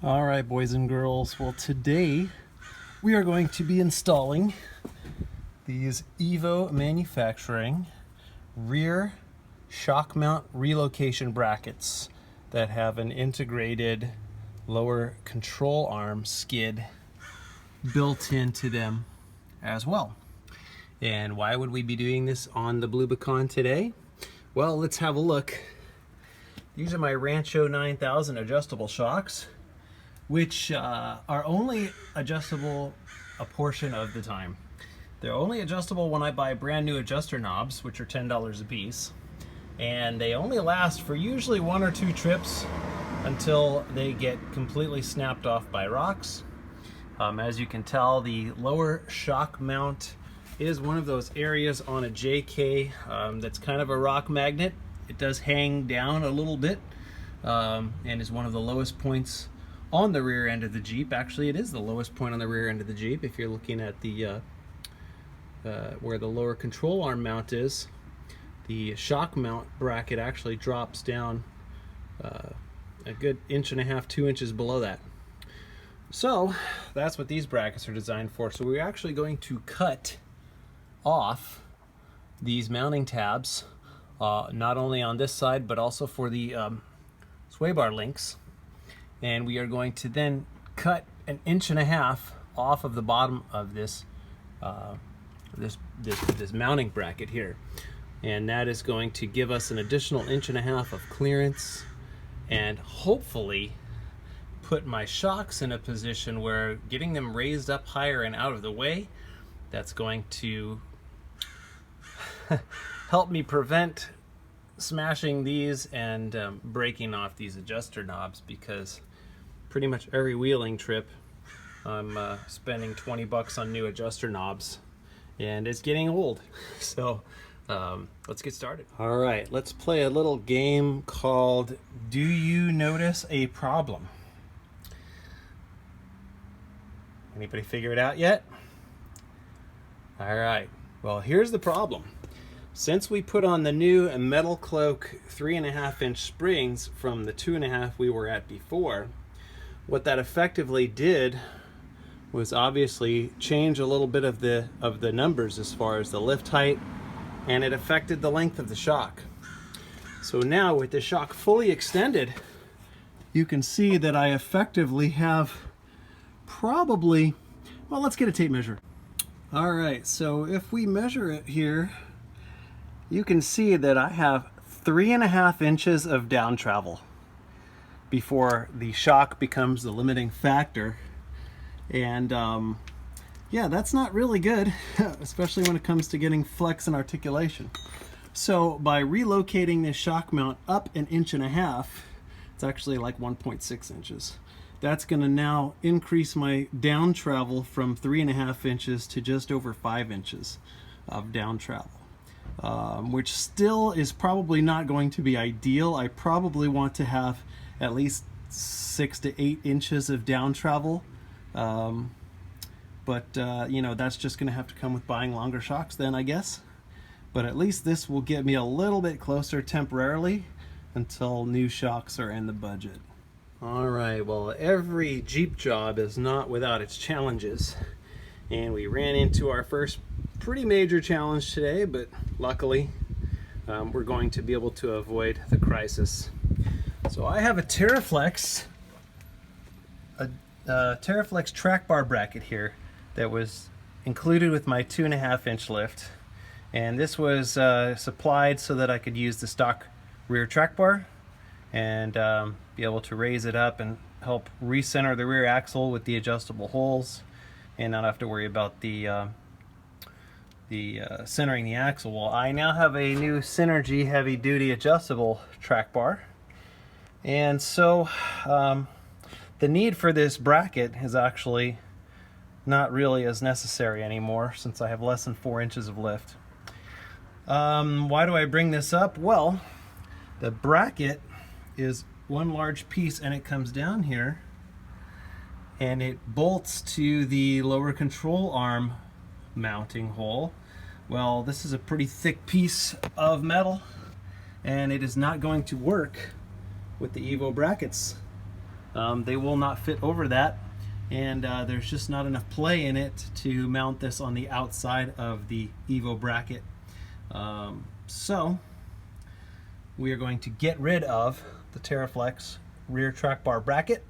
All right, boys and girls. Well, today we are going to be installing these Evo Manufacturing rear shock mount relocation brackets that have an integrated lower control arm skid built into them as well. And why would we be doing this on the Blue Bacan today? Well, let's have a look. These are my Rancho 9000 adjustable shocks, which are only adjustable a portion of the time. They're only adjustable when I buy brand new adjuster knobs, which are $10 a piece. And they only last for usually 1 or 2 trips until they get completely snapped off by rocks. As you can tell, the lower shock mount is one of those areas on a JK that's kind of a rock magnet. It does hang down a little bit and is one of the lowest points on the rear end of the Jeep. Actually, it is the lowest point on the rear end of the Jeep. If you're looking at the where the lower control arm mount is, the shock mount bracket actually drops down a good 1.5 to 2 inches below that. So that's what these brackets are designed for. So we're actually going to cut off these mounting tabs, not only on this side but also for the sway bar links. And we are going to then cut 1.5 inches off of the bottom of this this mounting bracket here, and that is going to give us an additional 1.5 inches of clearance, and hopefully put my shocks in a position where getting them raised up higher and out of the way, that's going to help me prevent smashing these and breaking off these adjuster knobs, because pretty much every wheeling trip I'm spending 20 bucks on new adjuster knobs, and it's getting old. So let's get started. All right, let's play a little game called Do You Notice a Problem? Anybody figure it out yet? All right, well, here's the problem. Since we put on the new Metal Cloak 3.5-inch springs from the 2.5 we were at before, what that effectively did was obviously change a little bit of the numbers as far as the lift height, and it affected the length of the shock. So now with the shock fully extended, you can see that I effectively have probably, well, let's get a tape measure. All right, so if we measure it here, you can see that I have 3.5 inches of down travel before the shock becomes the limiting factor. And yeah, that's not really good, especially when it comes to getting flex and articulation. So by relocating this shock mount up 1.5 inches, it's actually like 1.6 inches. That's gonna now increase my down travel from 3.5 inches to just over 5 inches of down travel. Which still is probably not going to be ideal. I probably want to have at least 6 to 8 inches of down travel. But you know, that's just going to have to come with buying longer shocks then, I guess. But at least this will get me a little bit closer temporarily until new shocks are in the budget. All right, well, every Jeep job is not without its challenges. And we ran into our first pretty major challenge today, but luckily we're going to be able to avoid the crisis. So I have a TerraFlex track bar bracket here that was included with my 2.5-inch lift, and this was supplied so that I could use the stock rear track bar and be able to raise it up and help recenter the rear axle with the adjustable holes, and not have to worry about the centering the axle. Well, I now have a new Synergy heavy duty adjustable track bar, and so the need for this bracket is actually not really as necessary anymore, since I have less than 4 inches of lift. Why do I bring this up? Well, the bracket is one large piece, and it comes down here and it bolts to the lower control arm mounting hole. Well, this is a pretty thick piece of metal, and it is not going to work with the Evo brackets they will not fit over that, and there's just not enough play in it to mount this on the outside of the Evo bracket. So we are going to get rid of the TerraFlex rear track bar bracket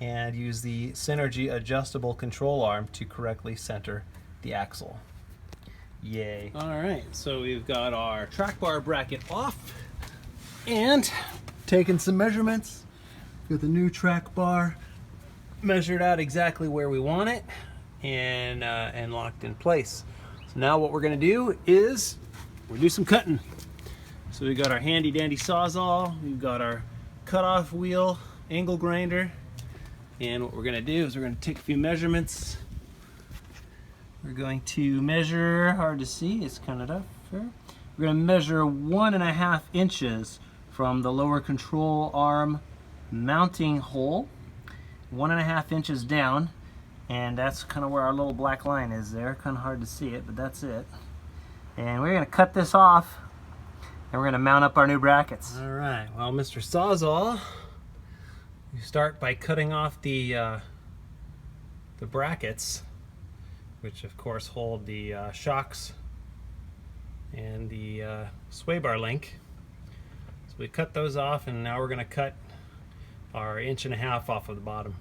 and use the Synergy adjustable control arm to correctly center the axle. Yay. Alright, so we've got our track bar bracket off and taken some measurements. Got the new track bar measured out exactly where we want it and locked in place. So now what we're going to do is we'll do some cutting. So we got our handy dandy Sawzall, we've got our cutoff wheel, angle grinder, and what we're going to do is we're going to take a few measurements. We're going to measure, hard to see, it's kind of up here. We're going to measure 1.5 inches from the lower control arm mounting hole, 1.5 inches down, and that's kind of where our little black line is there. Kind of hard to see it, but that's it. And we're going to cut this off, and we're going to mount up our new brackets. All right, well, Mr. Sawzall, you start by cutting off the brackets, which of course hold the shocks and the sway bar link. So we cut those off, and now we're going to cut our 1.5 inches off of the bottom.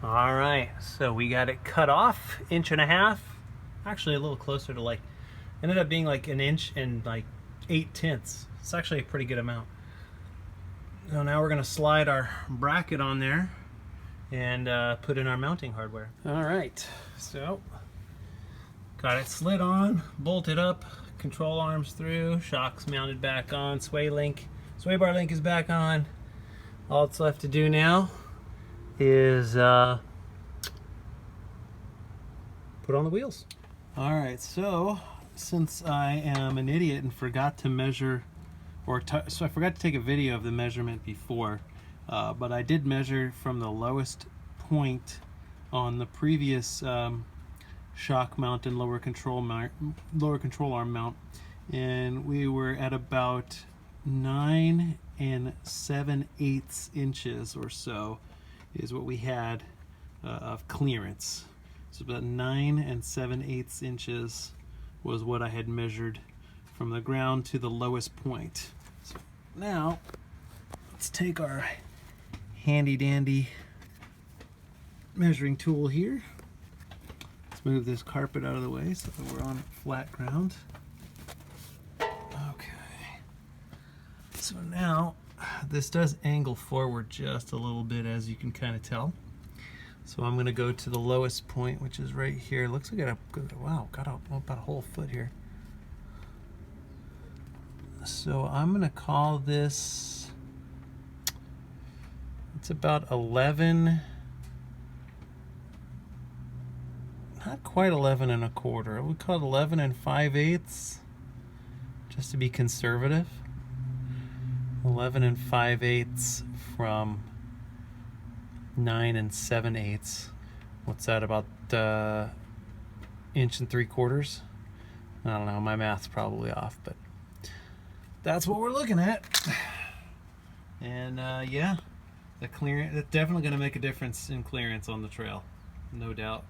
All right, so we got it cut off, 1.5 inches, actually a little closer to like, ended up being like 1 inch and like 8/10. It's actually a pretty good amount. So now we're going to slide our bracket on there and put in our mounting hardware. All right, so got it slid on, bolted up, control arms through, shocks mounted back on, sway bar link is back on. All that's left to do now is put on the wheels. All right, so since I am an idiot and forgot to measure, so I forgot to take a video of the measurement before, but I did measure from the lowest point on the previous shock mount and lower control arm mount, and we were at about 9 7/8 inches or so is what we had of clearance. So about 9 7/8 inches was what I had measured from the ground to the lowest point. So now let's take our handy dandy measuring tool here. Let's move this carpet out of the way so that we're on flat ground. Okay. So now this does angle forward just a little bit, as you can kind of tell. So I'm going to go to the lowest point, which is right here. Looks like I got about a whole foot here. So I'm going to call this, it's about 11, not quite 11 1/4. I would call it 11 5/8, just to be conservative. 11 5/8 from 9 7/8. What's that, about 1 3/4 inches? I don't know, my math's probably off, but that's what we're looking at. And yeah, the clearance, it's definitely going to make a difference in clearance on the trail, no doubt.